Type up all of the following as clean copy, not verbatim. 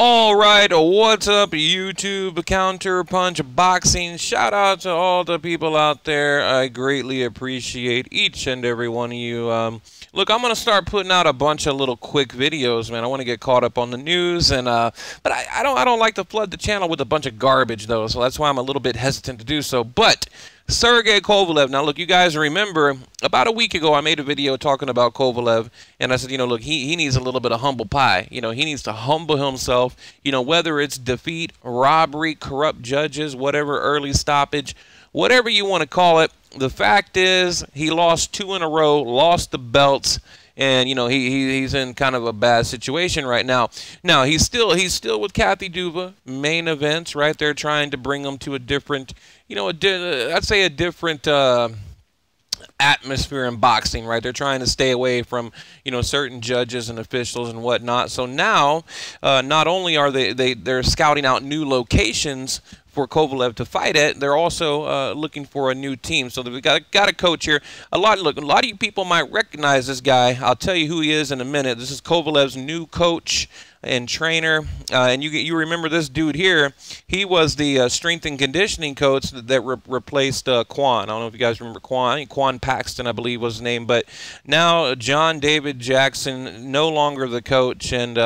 All right, what's up, YouTube? Counter Punch Boxing. Shout out to all the people out there. I greatly appreciate each and every one of you. Look, I'm gonna start putting out a bunch of little quick videos, man. I want to get caught up on the news, and but I don't like to flood the channel with a bunch of garbage though. So that's why I'm a little bit hesitant to do so. But Sergey Kovalev. Now, look, you guys remember about a week ago I made a video talking about Kovalev, and I said, look, he needs a little bit of humble pie. He needs to humble himself, whether it's defeat, robbery, corrupt judges, whatever, early stoppage, whatever you want to call it. The fact is he lost 2 in a row, lost the belts, and he's in kind of a bad situation right now. Now he's still with Kathy Duva, main events, right? They're trying to bring him to a different, I'd say a different atmosphere in boxing, right? They're trying to stay away from certain judges and officials and whatnot. So now, not only are they're scouting out new locations for Kovalev to fight at, they're also looking for a new team. So we've got a coach here. A lot of you people might recognize this guy. I'll tell you who he is in a minute. This is Kovalev's new coach and trainer, and you remember this dude here. He was the strength and conditioning coach that replaced Quan. I don't know if you guys remember Quan. Quan Paxton, I believe, was his name. But now John David Jackson, no longer the coach, and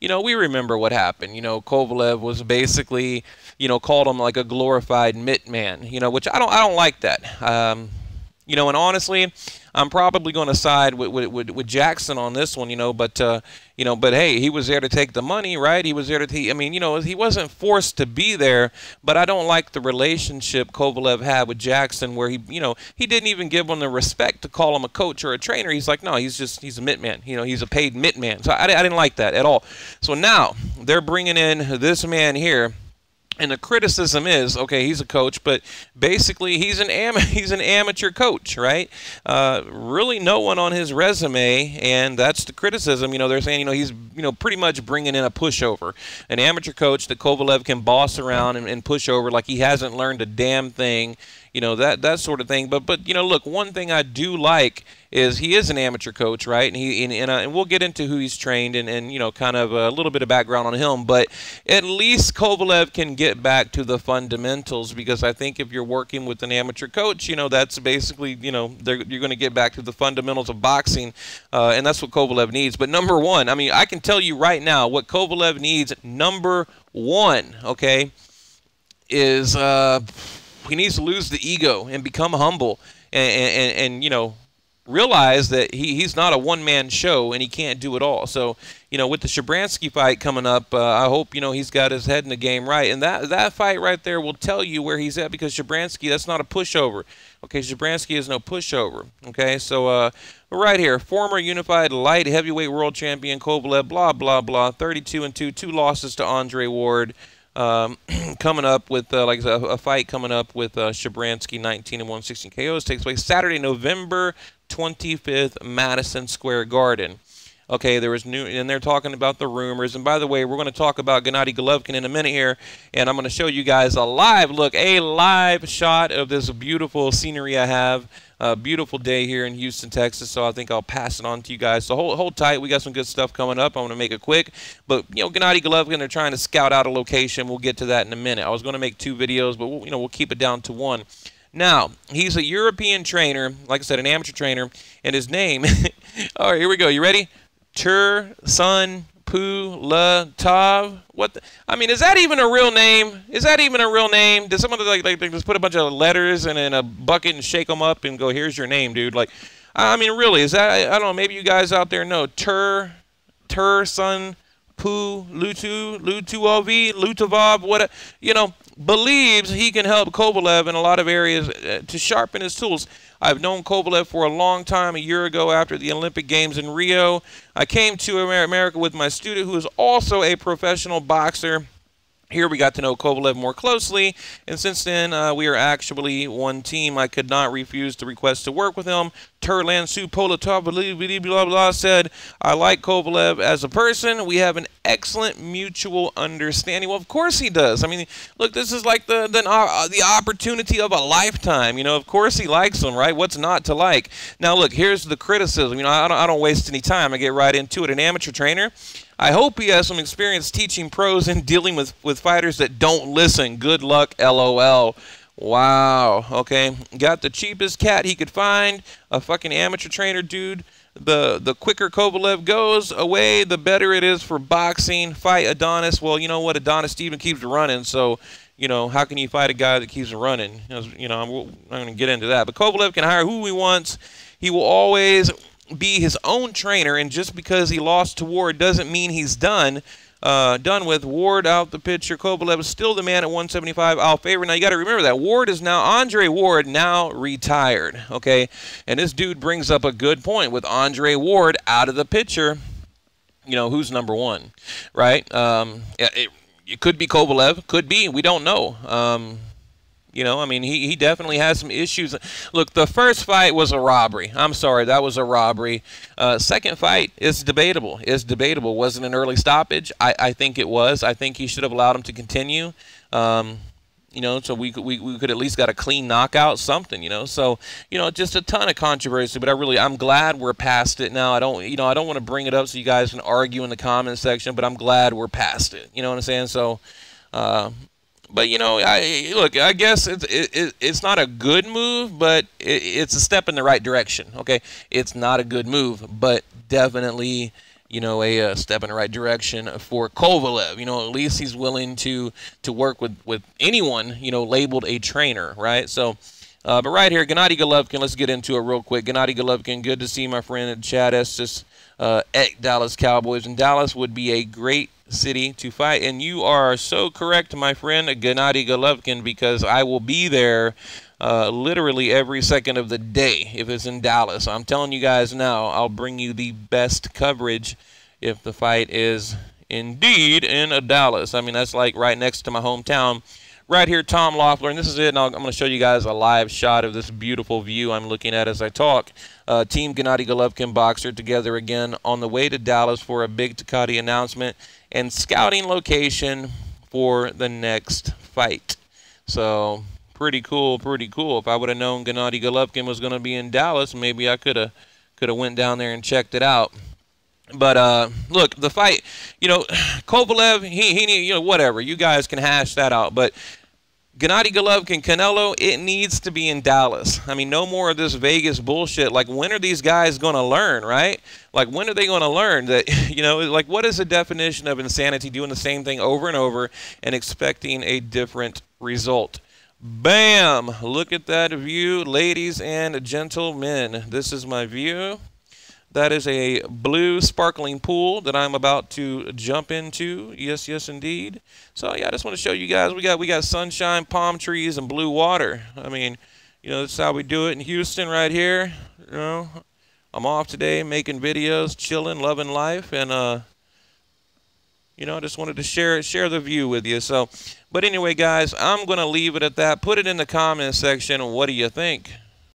we remember what happened. Kovalev was basically called him like a glorified mitt man. Which I don't like that. And honestly, I'm probably going to side with Jackson on this one, but hey, he was there to take the money, right? He was there to, he wasn't forced to be there, but I don't like the relationship Kovalev had with Jackson, where he didn't even give him the respect to call him a coach or a trainer. He's like, no, he's a mitt man. He's a paid mitt man. So I didn't like that at all. So now they're bringing in this man here. And the criticism is, okay, he's a coach, but basically he's an amateur coach, right? Really no one on his resume, and that's the criticism. They're saying, he's, pretty much bringing in a pushover, an amateur coach that Kovalev can boss around and push over like he hasn't learned a damn thing, that sort of thing. But look, one thing I do like is he is an amateur coach, right? And we'll get into who he's trained and kind of a little bit of background on him. But at least Kovalev can get back to the fundamentals, because I think if you're working with an amateur coach, that's basically, you're going to get back to the fundamentals of boxing, and that's what Kovalev needs. But number one, I can tell you right now what Kovalev needs. Number one, okay, is he needs to lose the ego and become humble and realize that he's not a one-man show and he can't do it all. So, with the Shabransky fight coming up, I hope, he's got his head in the game right. And that fight right there will tell you where he's at, because Shabransky, that's not a pushover. Okay, Shabransky is no pushover. Okay, so right here, former unified light heavyweight world champion Kovalev, blah, blah, blah, 32-2, 2 losses to Andre Ward. Coming up with a fight coming up with Shabransky, 19-1, 16 KOs, takes place Saturday, November 25th, Madison Square Garden. Okay, there was new, and they're talking about the rumors. And by the way, we're going to talk about Gennady Golovkin in a minute here, and I'm going to show you guys a live shot of this beautiful scenery I have. A beautiful day here in Houston, Texas, so I think I'll pass it on to you guys. So hold tight. We got some good stuff coming up. I'm going to make it quick. But, Gennady Golovkin, they're trying to scout out a location. We'll get to that in a minute. I was going to make 2 videos, but we'll keep it down to 1. Now, he's a European trainer, like I said, an amateur trainer, and his name, all right, here we go. You ready? Sun Pulatov. What? Is that even a real name? Is that even a real name? Did someone like just put a bunch of letters in a bucket and shake them up and go, "Here's your name, dude"? Really, is that? I don't know. Maybe you guys out there know Sun Lutovov. What? Believes he can help Kovalev in a lot of areas to sharpen his tools. I've known Kovalev for a long time. A year ago, after the Olympic Games in Rio, I came to America with my student, who is also a professional boxer. Here we got to know Kovalev more closely, and since then we are actually one team. I could not refuse the request to work with him. Su Pulatov, blah, blah, said, I like Kovalev as a person. We have an excellent mutual understanding. Well, of course he does. Look, this is like the opportunity of a lifetime. Of course he likes him, right? What's not to like? Now, look, here's the criticism. I don't waste any time. I get right into it. An amateur trainer, I hope he has some experience teaching pros and dealing with fighters that don't listen. Good luck, LOL. Wow. Okay. Got the cheapest cat he could find. A fucking amateur trainer, dude. The quicker Kovalev goes away, the better it is for boxing. Fight Adonis. Well, you know what? Adonis Steven keeps running, so, you know, how can you fight a guy that keeps running? You know, I'm not going to get into that. But Kovalev can hire who he wants. He will always be his own trainer, and just because he lost to Ward doesn't mean he's done. Done with. Ward out the picture. Kovalev is still the man at 175. Our favorite. Now, you got to remember that Ward is now, Andre Ward, now retired. Okay? And this dude brings up a good point. With Andre Ward out of the picture, you know, who's number one? Right? It could be Kovalev. Could be. We don't know. You know, I mean, he definitely has some issues. Look, the first fight was a robbery. I'm sorry, that was a robbery. Second fight is debatable. It's debatable. Was it an early stoppage? I think it was. I think he should have allowed him to continue. You know, so we could at least got a clean knockout, something. You know, so you know, just a ton of controversy. But I'm glad we're past it now. I don't want to bring it up so you guys can argue in the comment section. But I'm glad we're past it. You know what I'm saying? So. But, you know, look, I guess it's not a good move, but it's a step in the right direction, okay? It's not a good move, but definitely, you know, a step in the right direction for Kovalev. You know, at least he's willing to work with anyone, you know, labeled a trainer, right? So, but right here, Gennady Golovkin, let's get into it real quick. Gennady Golovkin, good to see my friend Chad Estes at Dallas Cowboys. And Dallas would be a great city to fight, and you are so correct, my friend Gennady Golovkin, because I will be there literally every second of the day if it's in Dallas. I'm telling you guys now, I'll bring you the best coverage if the fight is indeed in Dallas. I mean, that's like right next to my hometown. Right here, Tom Loeffler, and this is it, and I'm going to show you guys a live shot of this beautiful view I'm looking at as I talk. Team Gennady Golovkin boxer together again on the way to Dallas for a big Takati announcement and scouting location for the next fight. So, pretty cool, pretty cool. If I would have known Gennady Golovkin was going to be in Dallas, maybe I could have went down there and checked it out. But look, the fight, you know, Kovalev, he you know, whatever. You guys can hash that out. But Gennady Golovkin, Canelo, it needs to be in Dallas. I mean, no more of this Vegas bullshit. Like, when are these guys going to learn, right? Like, when are they going to learn that, you know, like, what is the definition of insanity, doing the same thing over and over and expecting a different result? Bam! Look at that view, ladies and gentlemen. This is my view. That is a blue sparkling pool that I'm about to jump into. Yes, yes, indeed. So, yeah, I just want to show you guys. We got sunshine, palm trees, and blue water. I mean, you know, that's how we do it in Houston right here. You know, I'm off today making videos, chilling, loving life, and, you know, I just wanted to share the view with you. So, but anyway, guys, I'm going to leave it at that. Put it in the comment section. What do you think?